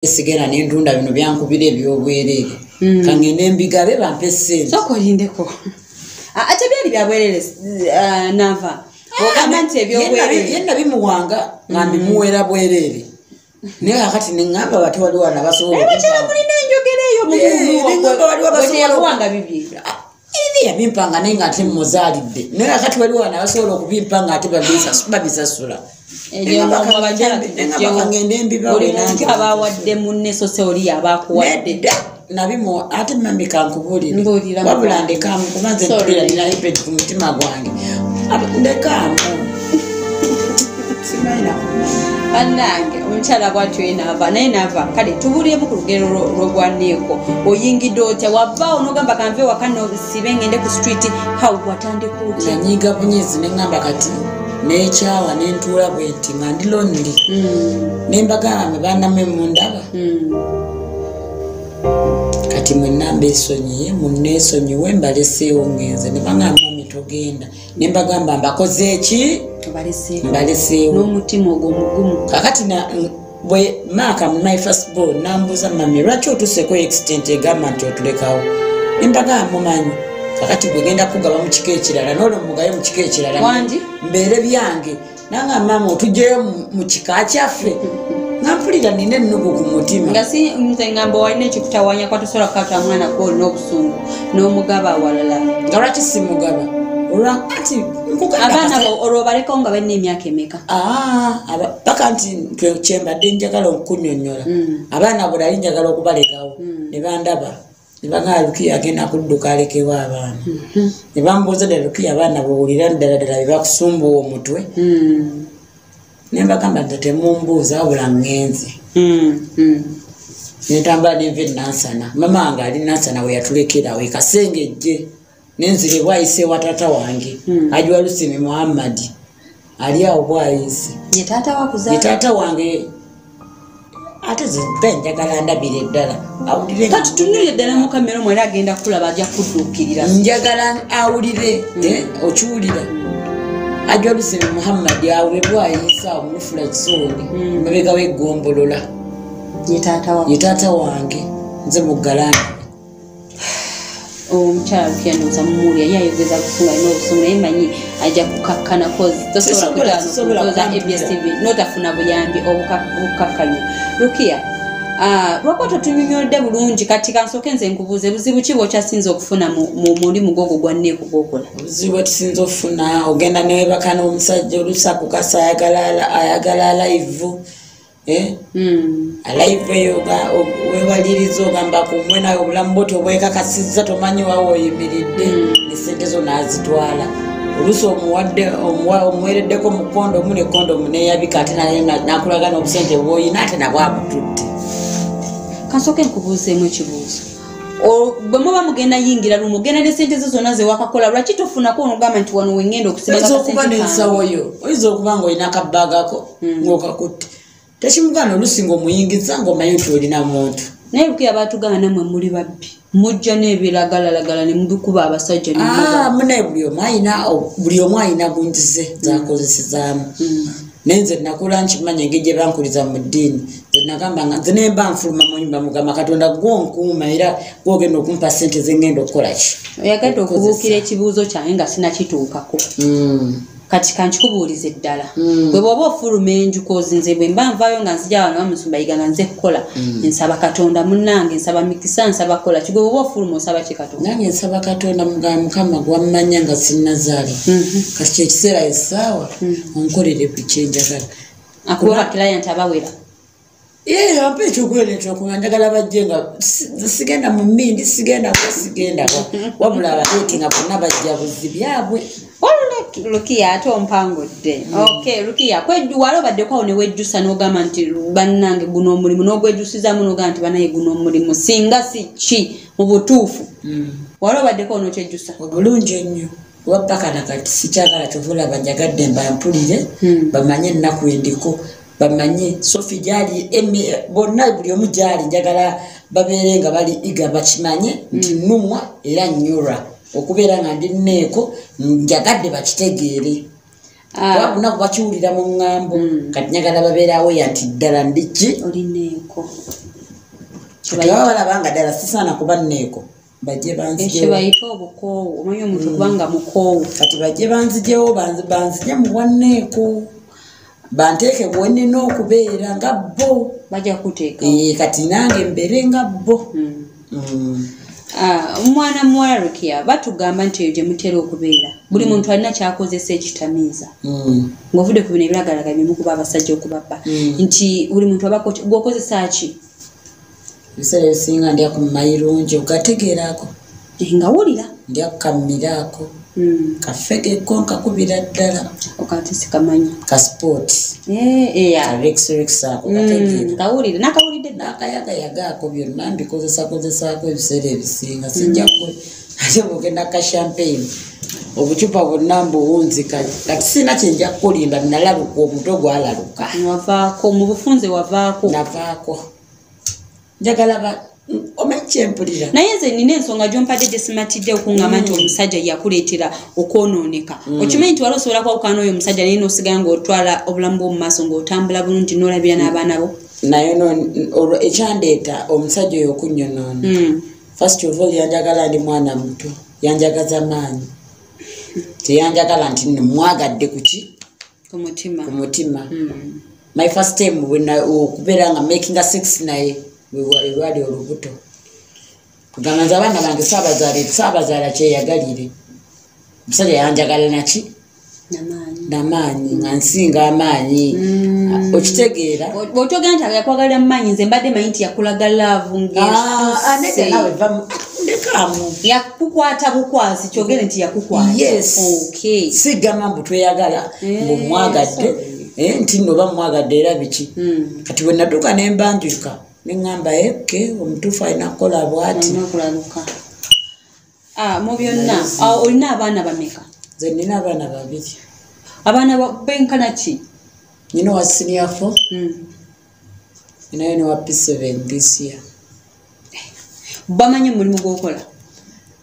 sigera n'endunda bino byankubira ebyobwerere kangende mbigabe bampe ssente soko lindeko ate byali byabwerere nava ogamba nti ebyobwerere yenna bimuwanga ngambi muwera bwerere naye akati neŋŋamba bati waliwo anabasobola bakyala mulina enjogera eyo muwanga bibiri eri yabimpanga naye ng'ate mumuzaalidde naye akati waliwo anabasobola okubimpanga ate babisasula abawadde munne sose oli abakuwadde nabimu ate mami kankubulire wabula ndekaamu kubanze mpulira nina iped ku mutima gwange ndekaamu simaina bannange omukyala bwatyo enaava naye naava kale tubuliyemu ku lugero lwogwanneeko oyingidde otya wava onogamba kanve waka nosibe ngende ku street how watandika otya nanyiga bunyezi neŋŋamba kati nekyawa nentuula bwenti nga ndi londi nembagamba baname mundaba kati mwenamba esonyiye munneesonyiwe mbaleseewo ngenze nebagamba mitogenda nembagamba mbakoze eki mbaleseewo n'omutima ogwo mugumu kakati bwe maaka my first born nambuuza mami lwaki otuseko extent egamba nti otulekawo nembagamba mumanyi kakati gwegenda kugaba mu kika ekirala n'olwo mugayo mu kika ekirala mbeere byange nanga mama otugyeyo mu kika kyaffe nampulira nina ennugu ku mutima nga si nze ngamba walina ekikutawanya kwatusobola kukata mwana ko olina obusungu n'omugaba awalala nga lwaki simugaba olwakati abaana olwo balekawo nga balina emyaka emeka paka nti kyembadde njagala okunyonnyola abaana bulali njagala okubalekawo ne bandaba nebagamba Lukiya agenda kudduka alekewo abaana ne bambuuza ddala Lukiya abaana bawulira ddala ddala bebakusumbuwa omutwe nembagamba nti temumbuuza wabula ŋŋenze netambula nenva enansana mama wange ali nansana we yatulekerawo ekasengejje nenzire bwayise wa taata wange ajiwa Lusimi Muhammadi ali awo bwayise ye taata wange ate zimpe njagala ndabire ddala awulire kati tunulire ddala mu kamera omwera agenda kulaba ajja kudduukirira njagala awulire okiwulira ajiwa Lusimi Muhammadi awe bwayise awo mufula kisooli mabega w'eggombolola ye taata wange nze muggalanda omukyala Lukiya ndoza mumuli yali ayogeza kufunga alina obusungu naye manyi ajja kukakkana tosobola ABSTV notafuna buyambi obukakkalya Lukiya lwakwata tunyonyodde bulungi kati kansooke nze nkubuuze buzibu ki bwokyasinza okufuna mu mulimu gwogwo gwanneeko gwokola obuzibu bwetusinza okufuna ogenda newebaka n'omusajja olusaku kasa ayagala live alive eyo wewaliriza ogamba kumwe nawe obulamu bwoti obwekakasizza tomanyi wawe oyimiridde nesente zo nazitwala oluusi omuwereddeko mukondo omu nekondo muneyabika ate naye nakulaga n'obusente bwoyina ate nabwabututte kansooke nkubuuzeemu ekibuuzo bwe muba mugenda yingira lumu ogenda nesente zo zonna zewakakola lwaki tofunako onogamba nti wano wengenda okusibaokuba nensawoyo oyinza okuba nga olina akabbagako ngaokakutte tekimugana olusinga omuyingiza ngaomanyi nti olina muntu naye Lukiya batugamba namwe muli babbi mujja n'ebiragalalagala ne mubikuba abasajja munaye buli omu alina gunjize zakozesezaamu nenze nakula nkimanya engeri gye bankuliza mu ddiini zenagamba nga nze nemba nfuluma mu nyumba mugamba Katonda gwonkuuma era gwogenda okumpa ssente zengenda okukola ki oyagadde okubuukira ekibuuzo kyange nga sinakituukako kati kankikubuulize ddala bwe bwoba ofuluma enju kozinze bwe mba nvaayo nga nzija wano bamusumbayiga nga nze kukola nsaba Katonda munnange nsaba mikisa nsaba kola kigwe bwoba ofuluma osaba ki Katonda nange nsaba Katonda Mukama gwammanya nga sinnazaali kati kyekiseera essaawa onkolere ku kyenjagala akuba client abawera ampa ekyokulera ekyokunywa njagala bajje nga sigenda mu mmindi sigenda wabula abateeti nga bonna bajja buzi byabwe Lukiya ate ompangudde Lukiya wali obaddeko awo newejjusa n'ogamba nti bannange guno omulimu n'ogwejjusizaamu n'ogamba nti banaye guno omulimu singa si ki mu butuufu wali obaddeko n'okyejjusa obulungi ennyo wabbakana kati sikyagala kyovula banjagadde mbampulire bamanye ennaku endiko bamanye Sofi gyali bonna buli omu gyali njagala babeere nga bali iga bakimanye nti nnumwa era nnyolwa okubeera nga ndi neeko njagadde bakitegeere wabuna kubakiwulira mu ŋŋambo kati njagala babeerawo yanti ddala ndiki olineeko balabanga ddala sisaana kuba nneeko bajje banzijebayita obukoowu omanyi omuntu kubanga mukoowu kati bajje banzijewo banzije mu bwanneeko banteeke bwenina okubeera nga bo bajja kuteeka kati nange mbeere nga bo omwana muwala Rukia batugamba nti eyo gye mutera okubeera buli muntu alina kyakozesa ekitamiiza ng'ovudde ku bino ebiragalaga bimu kuba abasajja okubabba nti buli muntu gwokozesa ki ebiseera ebisinga ndya ku mayirungi ogategeerako nga wulira ndya kukamiraako kafegeko nkakubira ddala okati sikamanyi ka sport rex ako kategeera ngawulira nakawulidde nakayagayagaako byonna mbikozesakozesaako ebiseera ebisinga sijja ate bugenda ka champagne obucupa bwonna mbuwunzika kati sina kyenja kukulimba nalaluka omutwe gwalaluka wavaako mu bufunze wavaako navaako njagala omanyi kyempulira naye nze nina ensonga gyompadde gye simatidde okuŋŋamba nti omusajja yakuleetera okwonooneka okimanyi nti wali osobola kwawukana oyo omusajja naye n'osigala ng'otwala obulamu bw'omu maaso ng'otambula bulungi n'olabira n'abaana bo naye ekyandeeta omusajja oyo okunyonoona first of all yanjagala ndi mwana muto yanjagaza maanyi teyanjagala nti mwagadde kuki ku mutima my first time okubeera nga making a sex naye wewali olubuto kugamba nze abaana bange saabazaala kyeyagalire omusajja yanjagala naki namaanyi nga nsinga amaanyi okitegeera bwotogera nti yakwagalira mumaanyi nze mbadde manyi nti yakulaga laavu ndekamu yakukwata bukwasi kyogere nti yakukwata sigamba mbu tweyagala mumwagadde nti noba mwagadde era biki kati bwe nadduka nembanjuka neŋŋamba eke omutuufu alina kukola bwati mu byonna olina abaana bameka nze nina abaana babiri abaana benkana ki nina wa senior 4 ninayo ne wa P7 this year bamanyi mulimu gwokola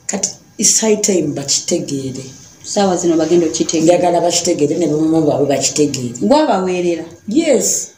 kati it's high time bakitegeere saawa zino bagenda okitegeera njagala bakitegeere ne bamama baabwe bakitegeere gwabaweerera yes